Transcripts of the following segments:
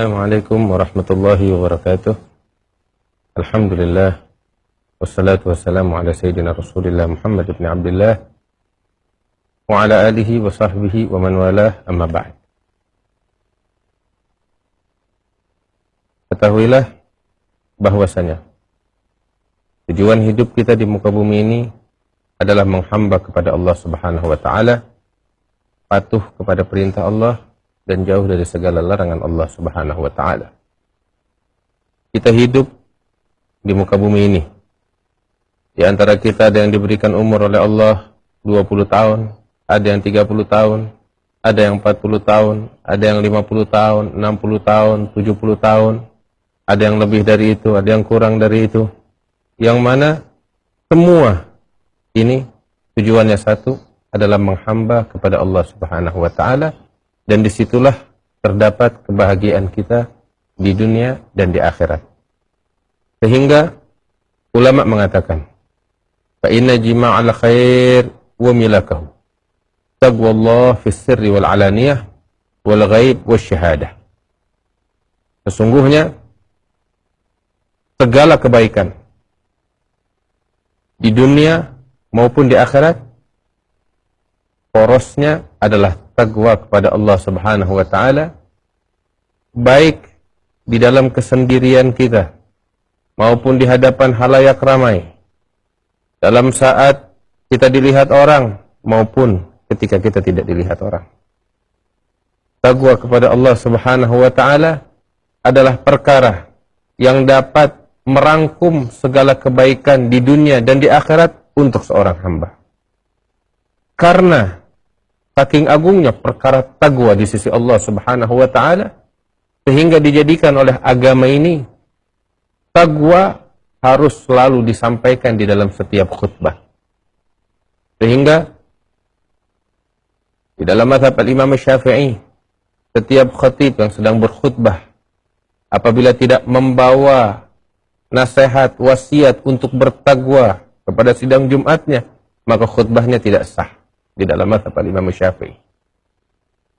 Assalamualaikum warahmatullahi wabarakatuh. Alhamdulillah. Wassalatu wassalamu ala sayyidina Rasulillah Muhammad ibn Abdullah wa ala alihi wa sahbihi wa man walah, amma ba'd. Ketahuilah bahwasanya tujuan hidup kita di muka bumi ini adalah menghamba kepada Allah Subhanahu wa taala, patuh kepada perintah Allah dan jauh dari segala larangan Allah Subhanahu wa taala. Kita hidup di muka bumi ini. Di antara kita ada yang diberikan umur oleh Allah 20 tahun, ada yang 30 tahun, ada yang 40 tahun, ada yang 50 tahun, 60 tahun, 70 tahun, ada yang lebih dari itu, ada yang kurang dari itu. Yang mana semua ini tujuannya satu, adalah menghamba kepada Allah Subhanahu wa taala. Dan disitulah terdapat kebahagiaan kita di dunia dan di akhirat. Sehingga ulama mengatakan, fa inna jima'al khair wa milakahu taqwallah fis sirri wal alaniyah wal ghaib wasyahadah. Sesungguhnya segala kebaikan di dunia maupun di akhirat, porosnya adalah takwa kepada Allah Subhanahu wa taala, baik di dalam kesendirian kita maupun di hadapan halayak ramai, dalam saat kita dilihat orang maupun ketika kita tidak dilihat orang. Takwa kepada Allah Subhanahu wa taala adalah perkara yang dapat merangkum segala kebaikan di dunia dan di akhirat untuk seorang hamba. Karena saking agungnya perkara takwa di sisi Allah Subhanahu wa taala, sehingga dijadikan oleh agama ini takwa harus selalu disampaikan di dalam setiap khutbah. Sehingga di dalam mazhab Imam Syafi'i, setiap khatib yang sedang berkhutbah apabila tidak membawa nasihat wasiat untuk bertakwa kepada sidang Jumatnya, maka khutbahnya tidak sah. Di dalam mazhab Imam Syafi'i.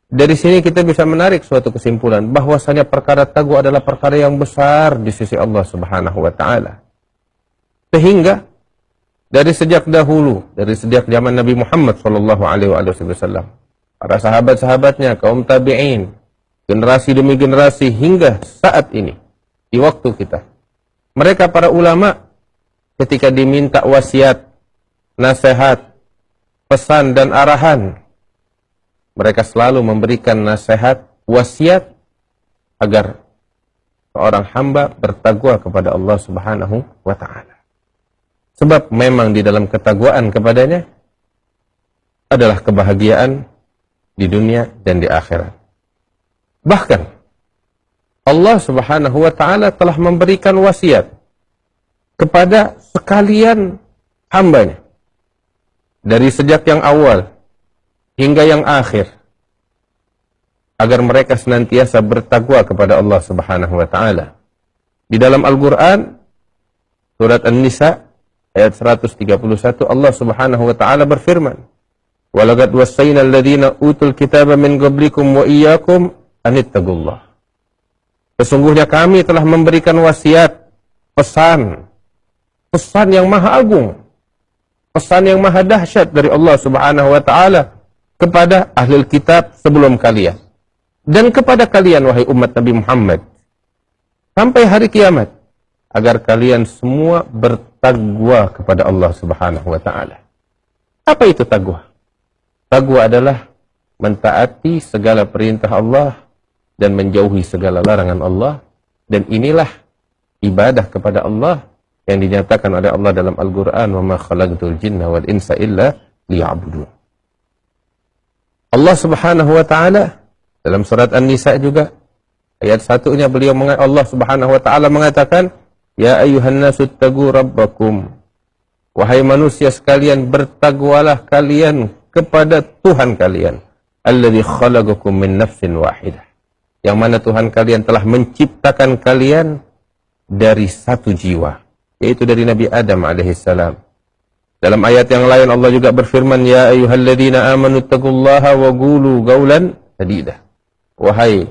Dari sini kita bisa menarik suatu kesimpulan bahwasanya perkara takwa adalah perkara yang besar di sisi Allah Subhanahu wa taala. Sehingga dari sejak dahulu, dari sejak zaman Nabi Muhammad sallallahu alaihi wasallam, para sahabat-sahabatnya, kaum tabi'in, generasi demi generasi hingga saat ini, di waktu kita, mereka para ulama ketika diminta wasiat, nasihat, pesan dan arahan, mereka selalu memberikan nasihat, wasiat agar seorang hamba bertakwa kepada Allah Subhanahu wa taala. Sebab memang di dalam ketakwaan kepadanya adalah kebahagiaan di dunia dan di akhirat. Bahkan Allah Subhanahu wa taala telah memberikan wasiat kepada sekalian hambanya, dari sejak yang awal hingga yang akhir, agar mereka senantiasa bertakwa kepada Allah Subhanahu wa taala. Di dalam Al-Qur'an surat An-Nisa ayat 131, Allah Subhanahu wa taala berfirman, "Wa laqad wassayna alladziina utul kitaba min qablikum wa iyyakum an ittaqullah." Sesungguhnya kami telah memberikan wasiat, pesan yang maha agung, pesan yang maha dahsyat dari Allah Subhanahu wa taala kepada ahli kitab sebelum kalian dan kepada kalian wahai umat Nabi Muhammad sampai hari kiamat, agar kalian semua bertakwa kepada Allah Subhanahu wa taala. Apa itu takwa? Takwa adalah mentaati segala perintah Allah dan menjauhi segala larangan Allah, dan inilah ibadah kepada Allah yang dinyatakan oleh Allah dalam Al-Quran, wa ma khalaqtul jinna wal insa illa liya'budun. Allah Subhanahu wa taala dalam surat An-Nisa juga ayat 1-nya Allah Subhanahu wa taala mengatakan, ya ayyuhan nasu ittaqu rabbakum, wahai manusia sekalian, bertakwalah kalian kepada Tuhan kalian, alladzi khalaqakum min nafsin wahidah, yang mana Tuhan kalian telah menciptakan kalian dari satu jiwa, yaitu dari Nabi Adam alaihissalam. Dalam ayat yang lain Allah juga berfirman, ya ayyuhalladzina amanu taqullaha wa qulu qawlan sadida, wahai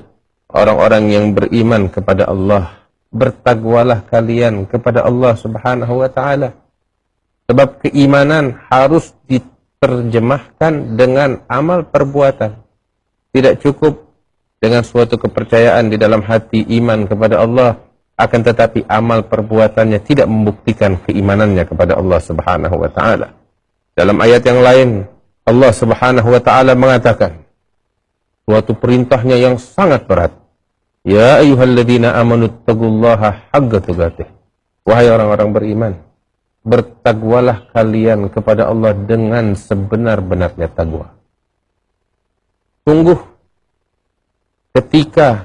orang-orang yang beriman kepada Allah, bertakwalah kalian kepada Allah Subhanahu wa taala. Sebab keimanan harus diterjemahkan dengan amal perbuatan. Tidak cukup dengan suatu kepercayaan di dalam hati iman kepada Allah, akan tetapi amal perbuatannya tidak membuktikan keimanannya kepada Allah Subhanahu wa taala. Dalam ayat yang lain, Allah Subhanahu wa taala mengatakan suatu perintahnya yang sangat berat. Ya ayyuhalladzina amanu taqullaha haqqa tuqatih. Wahai orang-orang beriman, bertakwalah kalian kepada Allah dengan sebenar-benarnya takwa. Sungguh ketika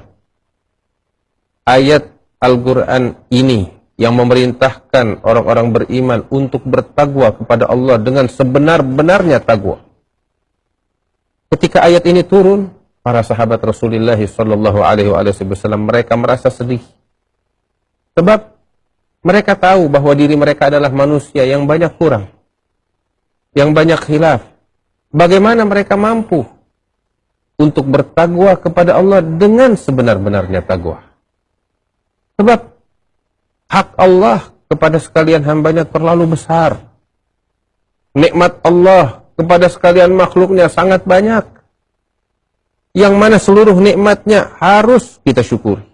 ayat Al-Quran ini yang memerintahkan orang-orang beriman untuk bertakwa kepada Allah dengan sebenar-benarnya takwa. Ketika ayat ini turun, para sahabat Rasulullah sallallahu alaihi wasallam mereka merasa sedih. Sebab mereka tahu bahwa diri mereka adalah manusia yang banyak kurang, yang banyak khilaf. Bagaimana mereka mampu untuk bertakwa kepada Allah dengan sebenar-benarnya takwa? Sebab hak Allah kepada sekalian hambanya terlalu besar. Nikmat Allah kepada sekalian makhluknya sangat banyak. Yang mana seluruh nikmatnya harus kita syukuri.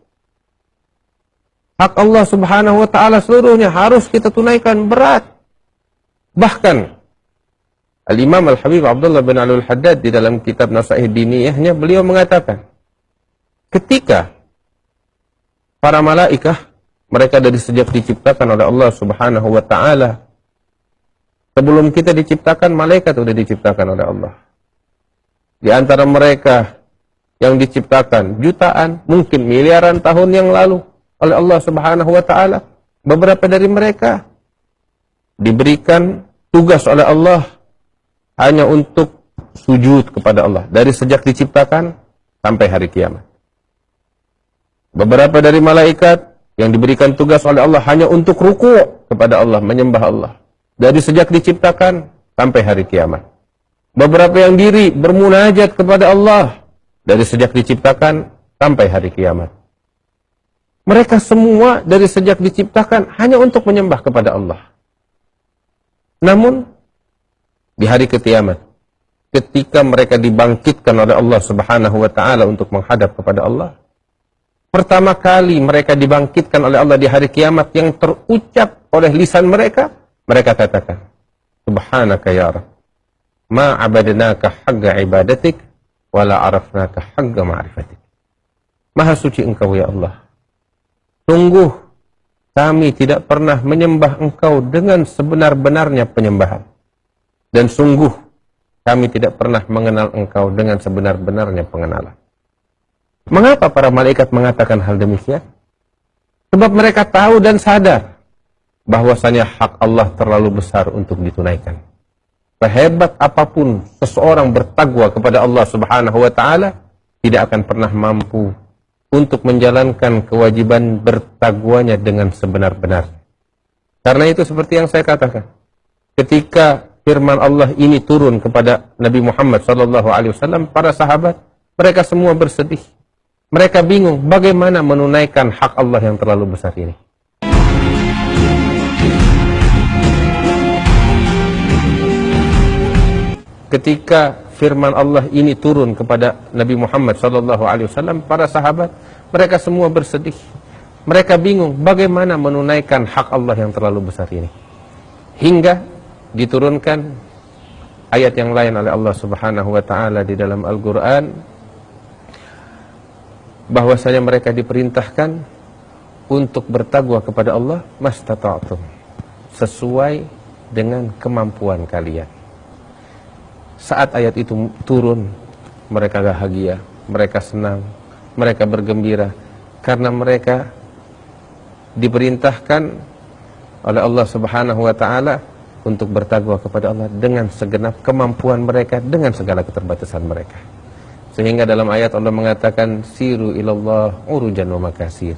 Hak Allah Subhanahu wa taala seluruhnya harus kita tunaikan, berat. Bahkan Al-Imam Al-Habib Abdullah bin Al-Haddad di dalam kitab Nasaih Diniyahnya beliau mengatakan, ketika para malaikah, mereka dari sejak diciptakan oleh Allah Subhanahu wa taala, sebelum kita diciptakan, malaikat sudah diciptakan oleh Allah. Di antara mereka yang diciptakan jutaan, mungkin miliaran tahun yang lalu oleh Allah Subhanahu wa taala, beberapa dari mereka diberikan tugas oleh Allah hanya untuk sujud kepada Allah dari sejak diciptakan sampai hari kiamat. Beberapa dari malaikat yang diberikan tugas oleh Allah hanya untuk ruku' kepada Allah, menyembah Allah dari sejak diciptakan sampai hari kiamat. Beberapa yang diri bermunajat kepada Allah dari sejak diciptakan sampai hari kiamat. Mereka semua dari sejak diciptakan hanya untuk menyembah kepada Allah. Namun di hari kiamat, ketika mereka dibangkitkan oleh Allah Subhanahu wa taala untuk menghadap kepada Allah, pertama kali mereka dibangkitkan oleh Allah di hari kiamat, yang terucap oleh lisan mereka, mereka katakan, Subhanaka ya Rabb, ma abadnaka haqqa ibadatik, wala arafnaka haqqa ma'rifatik. Maha suci Engkau ya Allah. Sungguh kami tidak pernah menyembah Engkau dengan sebenar-benarnya penyembahan. Dan sungguh kami tidak pernah mengenal Engkau dengan sebenar-benarnya pengenalan. Mengapa para malaikat mengatakan hal demikian? Sebab mereka tahu dan sadar bahwasanya hak Allah terlalu besar untuk ditunaikan. Sehebat apapun seseorang bertakwa kepada Allah Subhanahu wa taala, tidak akan pernah mampu untuk menjalankan kewajiban bertakwanya dengan sebenar-benar. Karena itu seperti yang saya katakan, ketika firman Allah ini turun kepada Nabi Muhammad SAW, para sahabat, mereka semua bersedih. Mereka bingung bagaimana menunaikan hak Allah yang terlalu besar ini. Ketika firman Allah ini turun kepada Nabi Muhammad SAW, para sahabat, mereka semua bersedih. Mereka bingung bagaimana menunaikan hak Allah yang terlalu besar ini. Hingga diturunkan ayat yang lain oleh Allah Subhanahu wa taala di dalam Al-Qur'an, bahwasanya mereka diperintahkan untuk bertakwa kepada Allah mastata'tum, sesuai dengan kemampuan kalian. Saat ayat itu turun, mereka bahagia, mereka senang, mereka bergembira, karena mereka diperintahkan oleh Allah Subhanahu wa taala untuk bertakwa kepada Allah dengan segenap kemampuan mereka, dengan segala keterbatasan mereka. Sehingga dalam ayat Allah mengatakan, siru ilallah urujan wa makasir.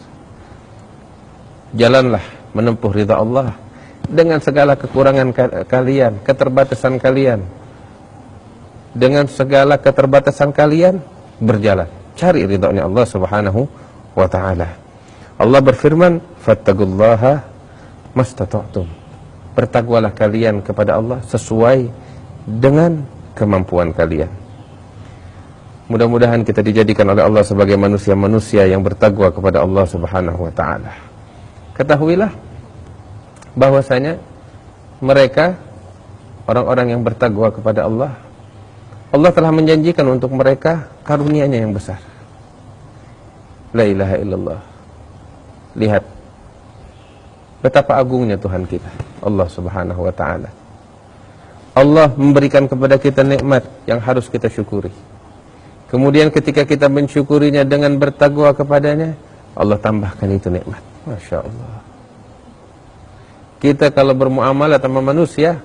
Jalanlah menempuh ridha Allah dengan segala kekurangan kalian, keterbatasan kalian. Dengan segala keterbatasan kalian, berjalan. cari ridhonya Allah Subhanahu wa ta'ala. Allah berfirman, fattaqullaha mastata'tum. Bertakwalah kalian kepada Allah sesuai dengan kemampuan kalian. Mudah-mudahan kita dijadikan oleh Allah sebagai manusia-manusia yang bertakwa kepada Allah Subhanahu wa ta'ala. Ketahuilah bahwasanya mereka, orang-orang yang bertakwa kepada Allah, Allah telah menjanjikan untuk mereka karunia-Nya yang besar. La ilaha illallah. Lihat betapa agungnya Tuhan kita, Allah Subhanahu wa ta'ala. Allah memberikan kepada kita nikmat yang harus kita syukuri. Kemudian ketika kita mensyukurinya dengan bertakwa kepadanya, Allah tambahkan itu nikmat. Masya Allah. Kita kalau bermuamalah sama manusia,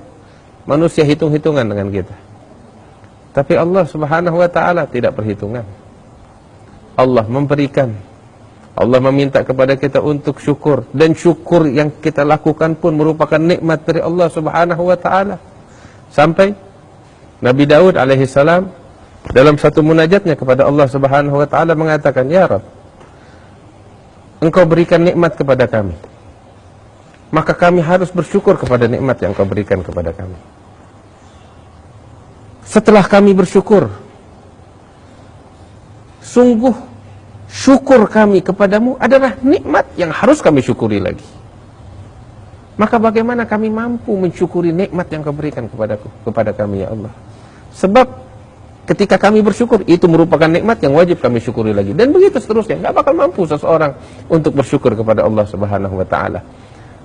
manusia hitung-hitungan dengan kita. Tapi Allah Subhanahu wa ta'ala tidak perhitungan. Allah memberikan, Allah meminta kepada kita untuk syukur, dan syukur yang kita lakukan pun merupakan nikmat dari Allah Subhanahu wa ta'ala. Sampai Nabi Daud alaihissalam dalam satu munajatnya kepada Allah Subhanahu wa ta'ala mengatakan, ya Rabb, Engkau berikan nikmat kepada kami, maka kami harus bersyukur kepada nikmat yang Engkau berikan kepada kami. Setelah kami bersyukur, sungguh syukur kami kepadamu adalah nikmat yang harus kami syukuri lagi. Maka bagaimana kami mampu mensyukuri nikmat yang Kau berikan kepada kami, ya Allah? Sebab ketika kami bersyukur, itu merupakan nikmat yang wajib kami syukuri lagi. Dan begitu seterusnya, gak bakal mampu seseorang untuk bersyukur kepada Allah Subhanahu wa ta'ala.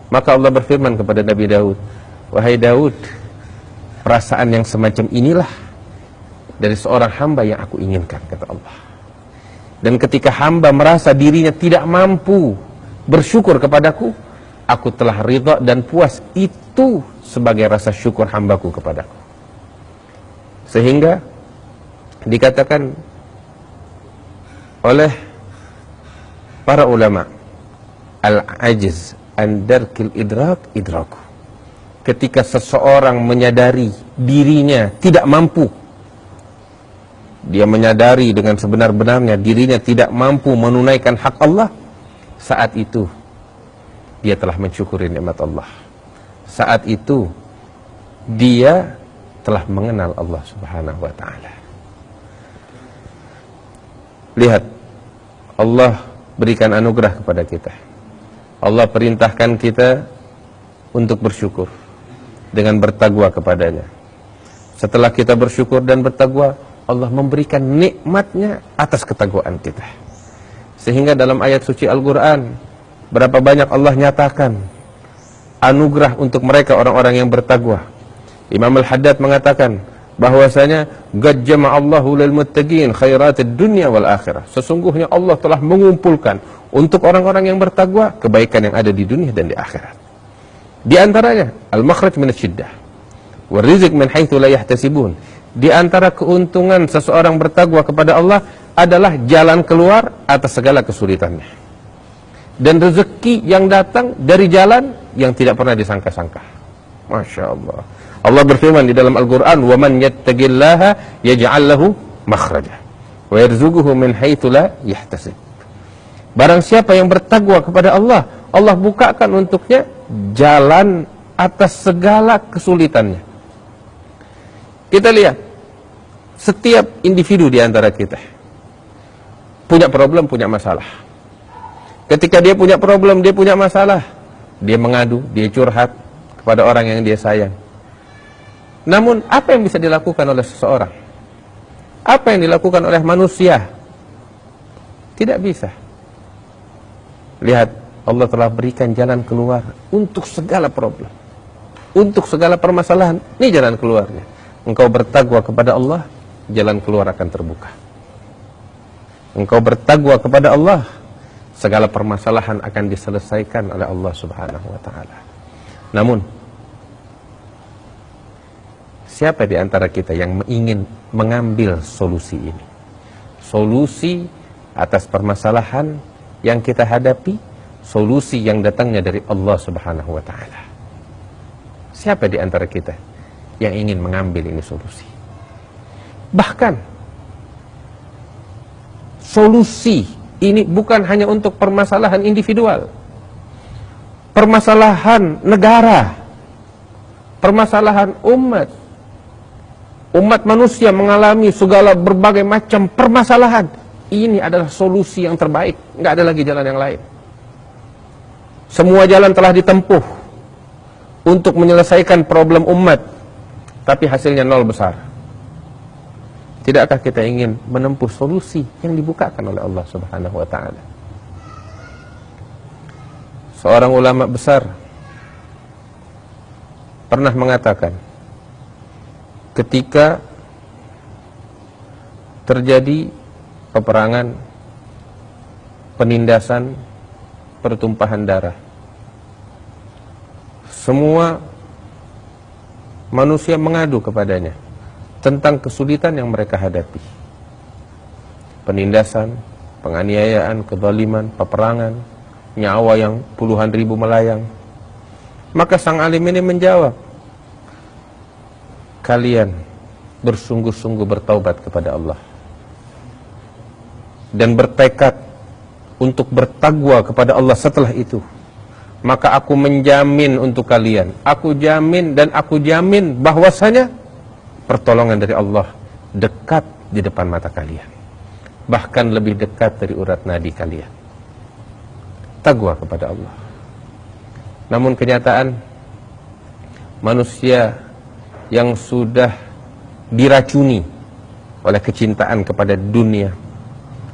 Maka Allah berfirman kepada Nabi Daud, wahai Daud, perasaan yang semacam inilah dari seorang hamba yang aku inginkan, kata Allah. Dan ketika hamba merasa dirinya tidak mampu bersyukur kepadaku, aku telah ridha dan puas itu sebagai rasa syukur hambaku kepadaku. Sehingga dikatakan oleh para ulama, al-ajiz andarkil idrak idraku. Ketika seseorang menyadari dirinya tidak mampu, dia menyadari dengan sebenar-benarnya dirinya tidak mampu menunaikan hak Allah, saat itu dia telah mensyukuri nikmat Allah. Saat itu dia telah mengenal Allah Subhanahu wa ta'ala. Lihat, Allah berikan anugerah kepada kita. Allah perintahkan kita untuk bersyukur dengan bertakwa kepadanya. Setelah kita bersyukur dan bertakwa, Allah memberikan nikmatnya atas ketakwaan kita. Sehingga dalam ayat suci Al-Quran, berapa banyak Allah nyatakan anugerah untuk mereka orang-orang yang bertakwa. Imam Al-Haddad mengatakan bahwasanya qad jama'allahu lil muttaqin khairatid dunya wal akhirah. Sesungguhnya Allah telah mengumpulkan untuk orang-orang yang bertakwa kebaikan yang ada di dunia dan di akhirat. Di antaranya al-makhraj min asy-syiddah wa rizq min haitsu la yahtasibun. Di antara keuntungan seseorang bertakwa kepada Allah adalah jalan keluar atas segala kesulitannya, dan rezeki yang datang dari jalan yang tidak pernah disangka-sangka. Masya Allah. Allah berfirman di dalam Al-Quran, وَمَنْ يَتَّقِ اللَّهَ يَجْعَلْ لَهُ مَخْرَجًا وَيَرْزُقُهُ مِنْ حَيْثُ لَا يَحْتَسِبُ. Barang siapa yang bertakwa kepada Allah, Allah bukakan untuknya jalan atas segala kesulitannya. Kita lihat, setiap individu di antara kita punya problem, punya masalah. Ketika dia punya problem, dia punya masalah, dia mengadu, dia curhat kepada orang yang dia sayang. Namun apa yang bisa dilakukan oleh seseorang? Apa yang dilakukan oleh manusia? Tidak bisa. Lihat, Allah telah berikan jalan keluar untuk segala problem, untuk segala permasalahan. Ini jalan keluarnya. Engkau bertakwa kepada Allah, jalan keluar akan terbuka. Engkau bertakwa kepada Allah, segala permasalahan akan diselesaikan oleh Allah Subhanahu wa ta'ala. Namun siapa di antara kita yang ingin mengambil solusi ini? Solusi atas permasalahan yang kita hadapi, solusi yang datangnya dari Allah Subhanahu wa ta'ala. Siapa di antara kita yang ingin mengambil ini solusi? Bahkan solusi. Ini bukan hanya untuk permasalahan individual, permasalahan negara, permasalahan umat. Umat manusia mengalami segala berbagai macam permasalahan. Ini adalah solusi yang terbaik. Nggak ada lagi jalan yang lain. Semua jalan telah ditempuh untuk menyelesaikan problem umat, tapi hasilnya nol besar. Tidakkah kita ingin menempuh solusi yang dibukakan oleh Allah Subhanahu wa ta'ala? Seorang ulama besar pernah mengatakan, ketika terjadi peperangan, penindasan, pertumpahan darah, semua manusia mengadu kepadanya tentang kesulitan yang mereka hadapi. Penindasan, penganiayaan, kezaliman, peperangan, nyawa yang puluhan ribu melayang. Maka sang alim ini menjawab, kalian bersungguh-sungguh bertaubat kepada Allah dan bertekad untuk bertakwa kepada Allah setelah itu, maka aku menjamin untuk kalian, aku jamin dan aku jamin bahwasanya pertolongan dari Allah dekat di depan mata kalian, bahkan lebih dekat dari urat nadi kalian. Takwa kepada Allah. Namun kenyataan, manusia yang sudah diracuni oleh kecintaan kepada dunia,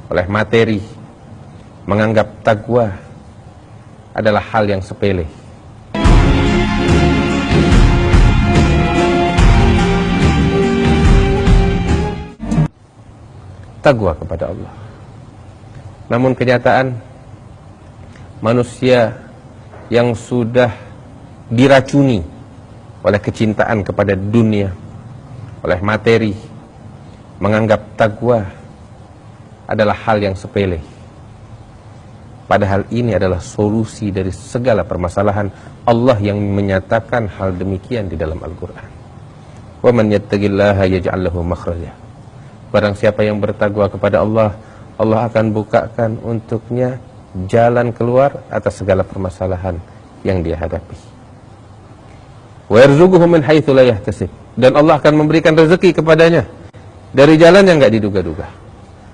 oleh materi, menganggap takwa adalah hal yang sepele. Takwa kepada Allah. Namun kenyataan, manusia yang sudah diracuni oleh kecintaan kepada dunia, oleh materi, menganggap takwa adalah hal yang sepele. Padahal ini adalah solusi dari segala permasalahan. Allah yang menyatakan hal demikian di dalam Al-Quran. Wa man yattaqillaha yaj'al lahu makhraja. Barang siapa yang bertakwa kepada Allah, Allah akan bukakan untuknya jalan keluar atas segala permasalahan yang dia hadapi. Wa yarzuquhu min haitsu la yahtasib. Dan Allah akan memberikan rezeki kepadanya dari jalan yang enggak diduga-duga.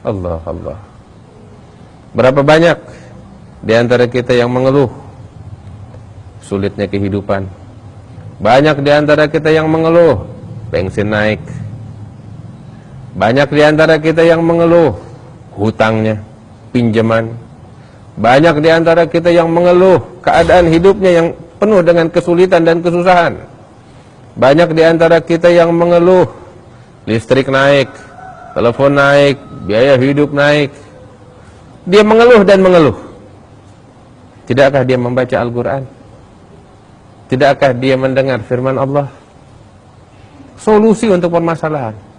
Allah. Berapa banyak di antara kita yang mengeluh sulitnya kehidupan. Banyak di antara kita yang mengeluh bensin naik. Banyak di antara kita yang mengeluh hutangnya, pinjaman. Banyak di antara kita yang mengeluh keadaan hidupnya yang penuh dengan kesulitan dan kesusahan. Banyak di antara kita yang mengeluh listrik naik, telepon naik, biaya hidup naik. Dia mengeluh dan mengeluh. Tidakkah dia membaca Al-Quran? Tidakkah dia mendengar firman Allah? Solusi untuk permasalahan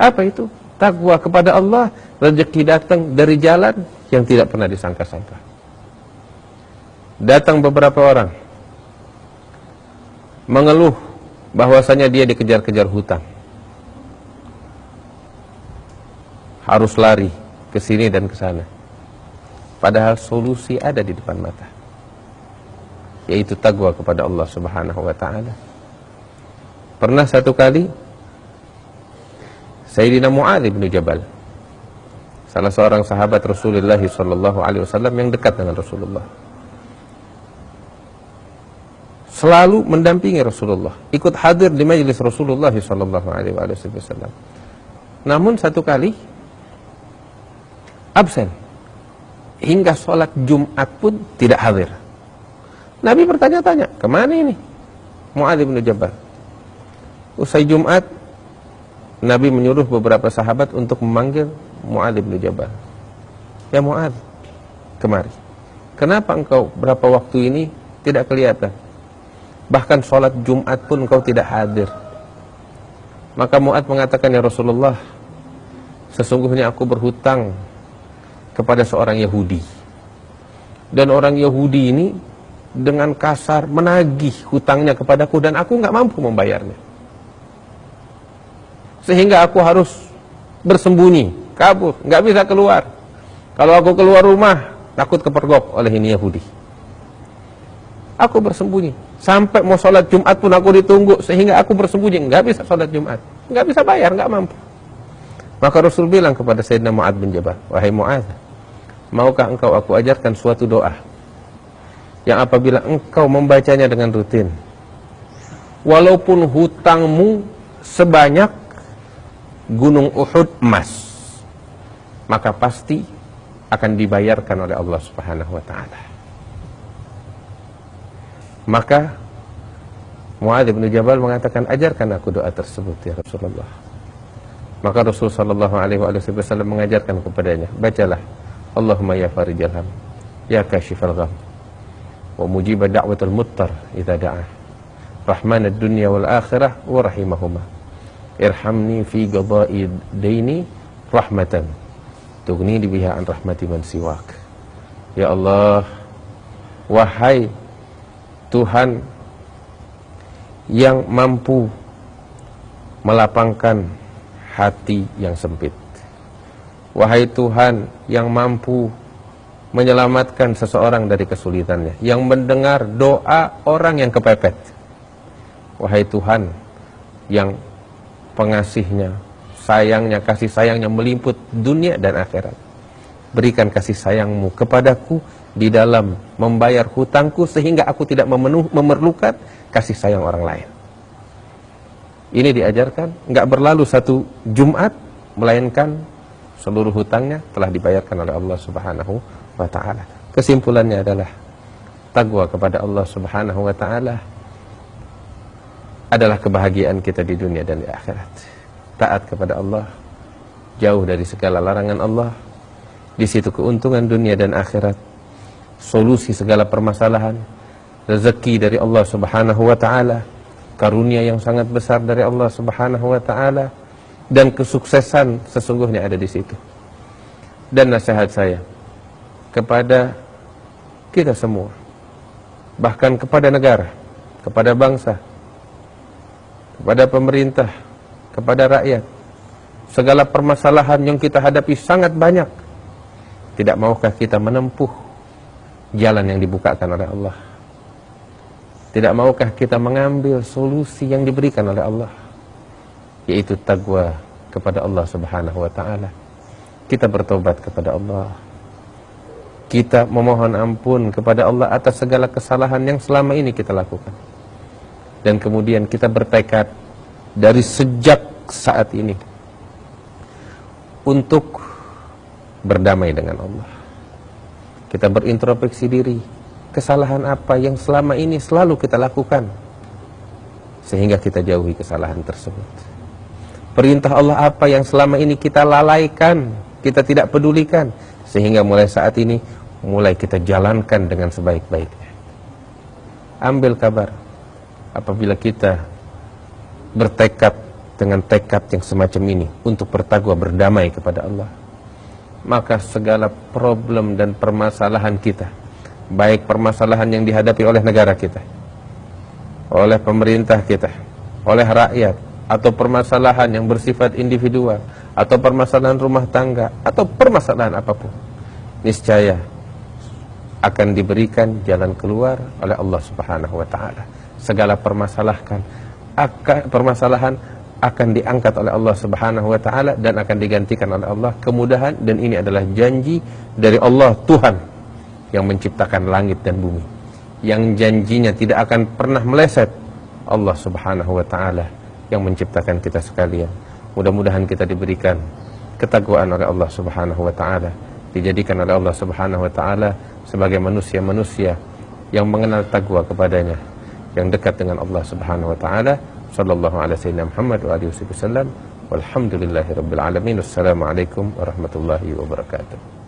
apa itu? Takwa kepada Allah, rezeki datang dari jalan yang tidak pernah disangka-sangka. Datang beberapa orang mengeluh bahwasanya dia dikejar-kejar hutang, harus lari ke sini dan ke sana. Padahal solusi ada di depan mata, yaitu takwa kepada Allah Subhanahu wa ta'ala. Pernah satu kali Sayyidina Mu'adz bin Jabal, salah seorang sahabat Rasulullah SAW yang dekat dengan Rasulullah, selalu mendampingi Rasulullah, ikut hadir di majelis Rasulullah SAW. Namun satu kali absen, hingga sholat Jumat pun tidak hadir. Nabi bertanya-tanya, kemana ini Mu'adz bin Jabal? Usai Jumat, Nabi menyuruh beberapa sahabat untuk memanggil Mu'adz bin Jabal. Ya Mu'adz, kemari. Kenapa engkau berapa waktu ini tidak kelihatan? Bahkan sholat Jumat pun engkau tidak hadir. Maka Mu'adz mengatakan, ya Rasulullah, sesungguhnya aku berhutang kepada seorang Yahudi. Dan orang Yahudi ini dengan kasar menagih hutangnya kepadaku dan aku nggak mampu membayarnya. Sehingga aku harus bersembunyi kabur, nggak bisa keluar. Kalau aku keluar rumah, takut kepergok oleh ini Yahudi. Aku bersembunyi. Sampai mau sholat Jumat pun aku ditunggu, sehingga aku bersembunyi, nggak bisa sholat Jumat, nggak bisa bayar, nggak mampu. Maka Rasul bilang kepada Sayyidina Mu'ad bin Jabal, wahai Mu'ad, maukah engkau aku ajarkan suatu doa yang apabila engkau membacanya dengan rutin, walaupun hutangmu sebanyak gunung Uhud emas, maka pasti akan dibayarkan oleh Allah Subhanahu wa ta'ala. Maka Mu'adz bin Jabal mengatakan, ajarkan aku doa tersebut ya Rasulullah. Maka Rasul sallallahu alaihi wasallam mengajarkan kepadanya, bacalah, Allahumma ya farijal ham, ya kashifal gham, wa mujib da'watul muttar idza da'a, rahmanad dunya wal akhirah wa rahimahuma, irhamni fi qada'i daini rahmatan tughnini biha an rahmati man siwak. Ya Allah, wahai Tuhan yang mampu melapangkan hati yang sempit, wahai Tuhan yang mampu menyelamatkan seseorang dari kesulitannya, yang mendengar doa orang yang kepepet, wahai Tuhan yang pengasihnya, sayangnya, kasih sayangnya melimput dunia dan akhirat, berikan kasih sayangmu kepadaku di dalam membayar hutangku, sehingga aku tidak memerlukan kasih sayang orang lain. Ini diajarkan, nggak berlalu satu Jumat, melainkan seluruh hutangnya telah dibayarkan oleh Allah Subhanahu wa ta'ala. Kesimpulannya adalah, takwa kepada Allah Subhanahu wa ta'ala adalah kebahagiaan kita di dunia dan di akhirat. Taat kepada Allah, jauh dari segala larangan Allah, di situ keuntungan dunia dan akhirat, solusi segala permasalahan, rezeki dari Allah Subhanahu wa ta'ala, karunia yang sangat besar dari Allah Subhanahu wa ta'ala, dan kesuksesan sesungguhnya ada di situ. Dan nasihat saya kepada kita semua, bahkan kepada negara, kepada bangsa, kepada pemerintah, kepada rakyat, segala permasalahan yang kita hadapi sangat banyak. Tidak maukah kita menempuh jalan yang dibukakan oleh Allah? Tidak maukah kita mengambil solusi yang diberikan oleh Allah, yaitu takwa kepada Allah Subhanahu wa ta'ala? Kita bertobat kepada Allah, kita memohon ampun kepada Allah atas segala kesalahan yang selama ini kita lakukan, dan kemudian kita bertekad dari sejak saat ini untuk berdamai dengan Allah. Kita berintrospeksi diri, kesalahan apa yang selama ini selalu kita lakukan, sehingga kita jauhi kesalahan tersebut. Perintah Allah apa yang selama ini kita lalaikan, kita tidak pedulikan, sehingga mulai saat ini mulai kita jalankan dengan sebaik-baiknya. Ambil kabar, apabila kita bertekad dengan tekad yang semacam ini untuk bertakwa, berdamai kepada Allah, maka segala problem dan permasalahan kita, baik permasalahan yang dihadapi oleh negara kita, oleh pemerintah kita, oleh rakyat, atau permasalahan yang bersifat individual, atau permasalahan rumah tangga, atau permasalahan apapun, niscaya akan diberikan jalan keluar oleh Allah Subhanahu wa ta'ala. Segala permasalahan akan diangkat oleh Allah Subhanahu wa ta'ala dan akan digantikan oleh Allah kemudahan. Dan ini adalah janji dari Allah, Tuhan yang menciptakan langit dan bumi, yang janjinya tidak akan pernah meleset. Allah Subhanahu wa ta'ala yang menciptakan kita sekalian. Mudah-mudahan kita diberikan ketakwaan oleh Allah Subhanahu wa ta'ala, dijadikan oleh Allah Subhanahu wa ta'ala sebagai manusia-manusia yang mengenal takwa kepadanya, yang dekat dengan Allah Subhanahu wa ta'ala. Sallallahu alaihi wasallam Muhammad wa alihi wasallam. Walhamdulillahirabbil alamin. Wassalamualaikum warahmatullahi wabarakatuh.